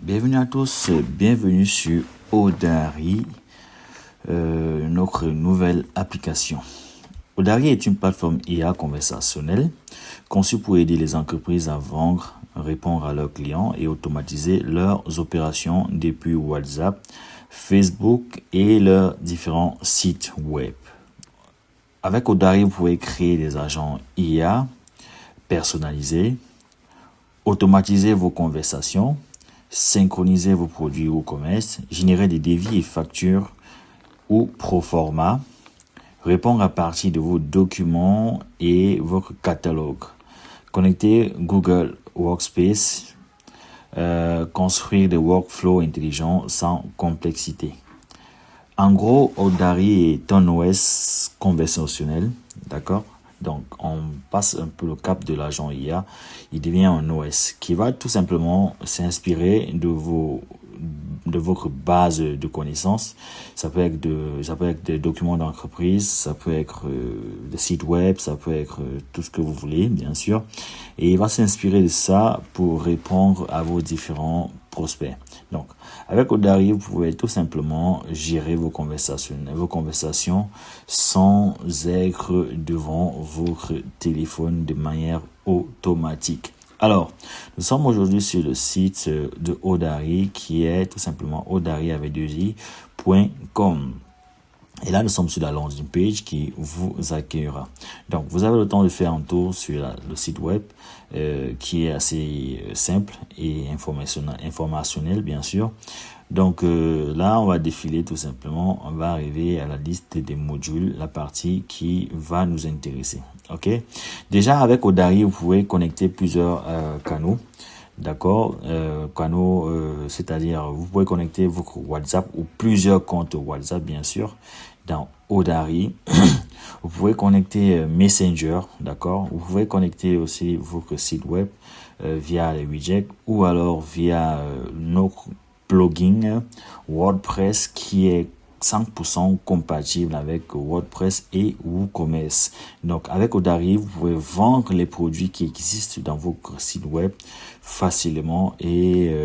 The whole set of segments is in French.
Bienvenue à tous, bienvenue sur Odari, notre nouvelle application. Odari est une plateforme IA conversationnelle conçue pour aider les entreprises à vendre, répondre à leurs clients et automatiser leurs opérations depuis WhatsApp, Facebook et leurs différents sites web. Avec Odari, vous pouvez créer des agents IA personnalisés, automatiser vos conversations, synchroniser vos produits au commerce, générer des devis et factures ou proforma, répondre à partir de vos documents et votre catalogue, connecter Google Workspace, construire des workflows intelligents sans complexité. En gros, Odari est un OS conversationnel, d'accord? Donc, on passe un peu le cap de l'agent IA. Il devient un OS qui va tout simplement s'inspirer de votre base de connaissances. Ça peut être des documents d'entreprise, ça peut être des sites web, ça peut être tout ce que vous voulez, bien sûr. Et il va s'inspirer de ça pour répondre à vos différents prospects. Donc, avec Odari, vous pouvez tout simplement gérer vos conversations sans être devant votre téléphone de manière automatique. Alors, nous sommes aujourd'hui sur le site de Odari qui est tout simplement odari.com. Et là, nous sommes sur la landing page qui vous accueillera. Donc, vous avez le temps de faire un tour sur le site web qui est assez simple et informationnel, bien sûr. Donc, là, on va défiler tout simplement. On va arriver à la liste des modules, la partie qui va nous intéresser. OK? Déjà, avec Odari, vous pouvez connecter plusieurs canaux. D'accord, c'est-à-dire vous pouvez connecter votre WhatsApp ou plusieurs comptes WhatsApp bien sûr dans Odari. Vous pouvez connecter Messenger, d'accord. Vous pouvez connecter aussi votre site web via les widgets ou alors via notre plugin WordPress qui est 100% compatible avec WordPress et WooCommerce. Donc, avec Odari, vous pouvez vendre les produits qui existent dans votre site web facilement et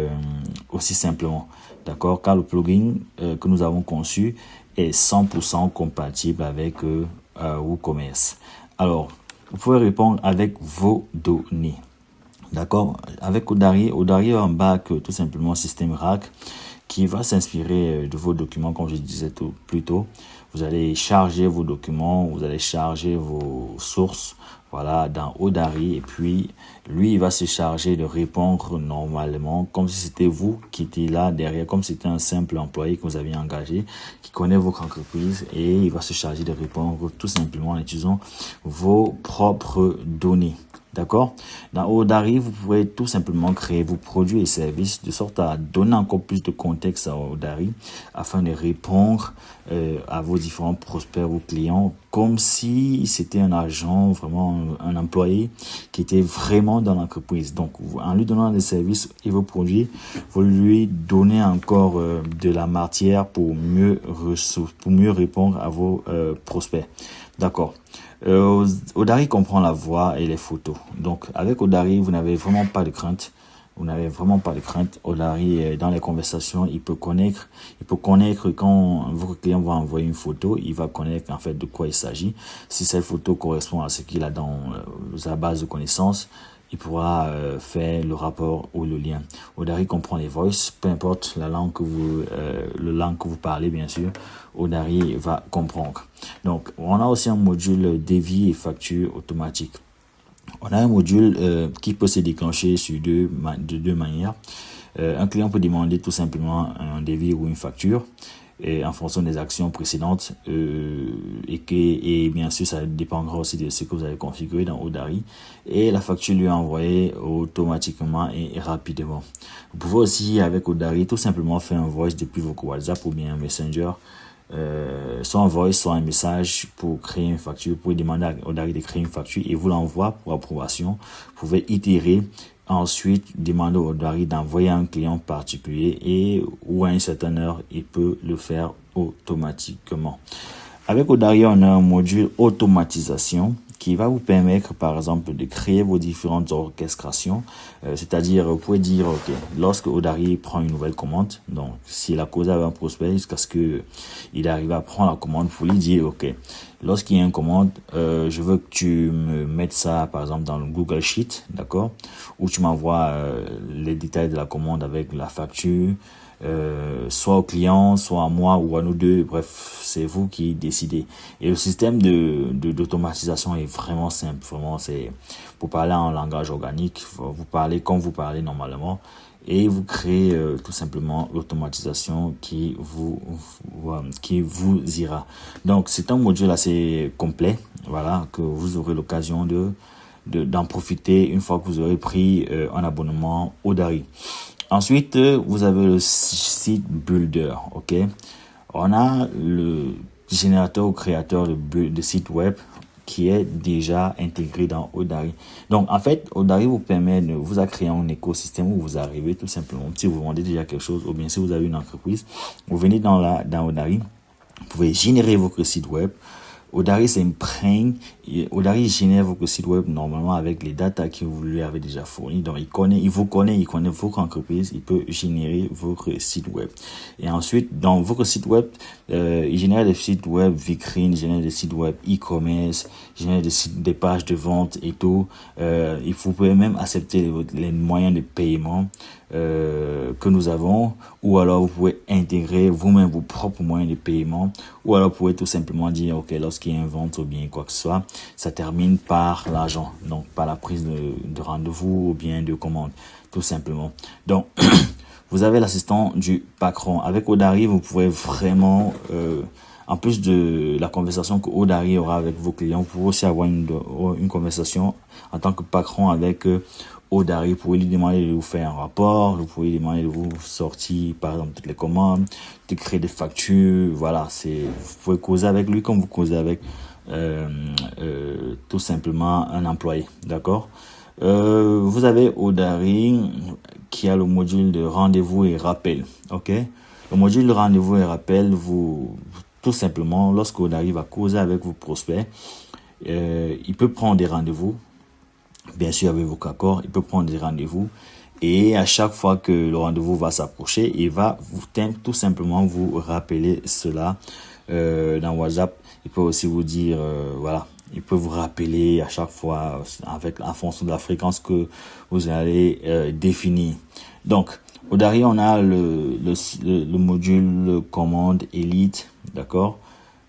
aussi simplement. D'accord? Car le plugin que nous avons conçu est 100% compatible avec WooCommerce. Alors, vous pouvez répondre avec vos données. D'accord? Avec Odari embarque tout simplement un système RAG qui va s'inspirer de vos documents, comme je disais plus tôt. Vous allez charger vos documents, vous allez charger vos sources, voilà, dans Odari. Et puis, lui, il va se charger de répondre normalement, comme si c'était vous qui étiez là derrière, comme si c'était un simple employé que vous avez engagé, qui connaît votre entreprise. Et il va se charger de répondre tout simplement en utilisant vos propres données. D'accord? Dans Odari, vous pouvez tout simplement créer vos produits et services de sorte à donner encore plus de contexte à Odari afin de répondre à vos différents prospects, vos clients, comme si c'était un agent, vraiment un employé qui était vraiment dans l'entreprise. Donc, en lui donnant des services et vos produits, vous lui donnez encore de la matière pour mieux répondre à vos prospects. D'accord. Odari comprend la voix et les photos. Donc, avec Odari, vous n'avez vraiment pas de crainte. Odari, dans les conversations, il peut connaître quand votre client va envoyer une photo, il va connaître en fait de quoi il s'agit. Si cette photo correspond à ce qu'il a dans sa base de connaissances, il pourra faire le rapport ou le lien. Odari comprend les voices, peu importe la langue que vous parlez, bien sûr, Odari va comprendre. Donc, on a aussi un module devis et facture automatique. On a un module qui peut se déclencher de deux manières. Un client peut demander tout simplement un devis ou une facture en fonction des actions précédentes et bien sûr ça dépendra aussi de ce que vous avez configuré dans Odari et la facture lui est envoyée automatiquement et rapidement. Vous pouvez aussi avec Odari tout simplement faire un voice depuis votre WhatsApp ou bien un Messenger, soit un voice, soit un message pour créer une facture. Vous pouvez demander à Odari de créer une facture et vous l'envoie pour approbation. Vous pouvez itérer. Ensuite, demander au Odari d'envoyer un client particulier et ou à une certaine heure, il peut le faire automatiquement. Avec Odari, on a un module automatisation qui va vous permettre, par exemple, de créer vos différentes orchestrations. C'est-à-dire, vous pouvez dire, OK, lorsque Odari prend une nouvelle commande, donc, s'il a causé avec un prospect jusqu'à ce que il arrive à prendre la commande, vous lui dire, OK, lorsqu'il y a une commande, je veux que tu me mettes ça, par exemple, dans le Google Sheet, d'accord, où tu m'envoies les détails de la commande avec la facture, soit au client, soit à moi ou à nous deux. Bref, c'est vous qui décidez. Et le système d'automatisation est vraiment simple. Vraiment, c'est pour parler en langage organique. Vous parlez comme vous parlez normalement. Et vous créez tout simplement l'automatisation qui vous ira. Donc, c'est un module assez complet. Voilà, que vous aurez l'occasion d'en profiter une fois que vous aurez pris un abonnement Odari. Ensuite, vous avez le site Builder, ok. On a le générateur ou créateur de site web qui est déjà intégré dans Odari. Donc, en fait, Odari vous permet de vous créer un écosystème où vous arrivez tout simplement. Si vous vendez déjà quelque chose ou bien si vous avez une entreprise, vous venez dans Odari, vous pouvez générer votre site web. Odari s'imprègne, Odari génère votre site web normalement avec les datas que vous lui avez déjà fournies. Donc, il connaît votre entreprise, il peut générer votre site web. Et ensuite, dans votre site web, il génère des sites web vitrines, il génère des sites web e-commerce, il génère des pages de vente et tout. Vous pouvez même accepter les moyens de paiement que nous avons, ou alors vous pouvez intégrer vous-même vos propres moyens de paiement, ou alors vous pouvez tout simplement dire, OK, lorsqu'il y a une vente ou bien quoi que ce soit, ça termine par l'argent, donc par la prise de rendez-vous ou bien de commande, tout simplement. Donc, vous avez l'assistant du patron. Avec Odari, vous pouvez vraiment, en plus de la conversation que Odari aura avec vos clients, vous pouvez aussi avoir une conversation en tant que patron avec Odari. Vous pouvez lui demander de vous faire un rapport, vous pouvez lui demander de vous sortir, par exemple, toutes les commandes, de créer des factures. Voilà, vous pouvez causer avec lui comme vous causez avec tout simplement un employé, d'accord. Vous avez Odari qui a le module de rendez-vous et rappel, ok. Le module de rendez-vous et rappel, tout simplement, lorsque Odari va causer avec vos prospects, il peut prendre des rendez-vous, bien sûr avec vos accords, il peut prendre des rendez-vous. Et à chaque fois que le rendez-vous va s'approcher, il va tout simplement vous rappeler cela dans WhatsApp. Il peut aussi vous dire, voilà, il peut vous rappeler à chaque fois en fonction de la fréquence que vous allez définir. Donc, Odari, on a le module commande Elite, d'accord.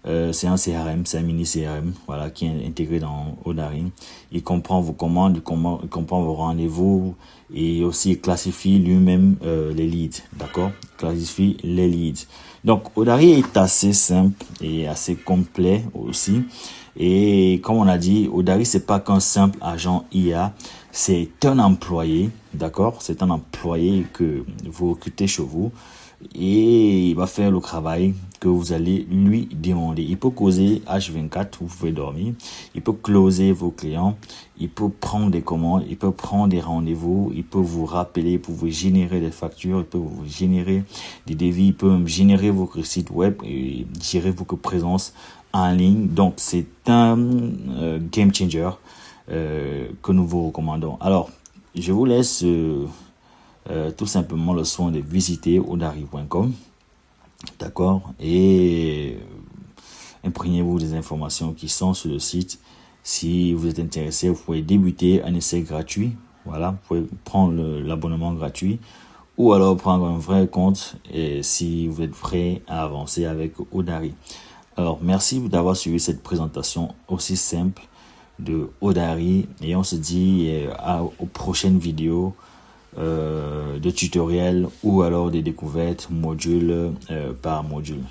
C'est un CRM, c'est un mini CRM, voilà, qui est intégré dans Odari. Il comprend vos commandes, il comprend vos rendez-vous et aussi il classifie lui-même les leads, d'accord? Classifie les leads. Donc, Odari est assez simple et assez complet aussi. Et comme on a dit, Odari, c'est pas qu'un simple agent IA, c'est un employé, d'accord? C'est un employé que vous recrutez chez vous. Et il va faire le travail que vous allez lui demander. Il peut causer H24, vous pouvez dormir. Il peut closer vos clients. Il peut prendre des commandes. Il peut prendre des rendez-vous. Il peut vous rappeler pour vous générer des factures. Il peut vous générer des devis. Il peut même générer votre site web et gérer votre présence en ligne. Donc, c'est un game changer que nous vous recommandons. Alors, je vous laisse tout simplement le soin de visiter odari.com, d'accord, et imprégnez-vous des informations qui sont sur le site. Si vous êtes intéressé, vous pouvez débuter un essai gratuit, voilà, vous pouvez prendre l'abonnement gratuit ou alors prendre un vrai compte et si vous êtes prêt à avancer avec Odari. Alors, merci d'avoir suivi cette présentation aussi simple de Odari et on se dit aux prochaines vidéos de tutoriels ou alors des découvertes module par module.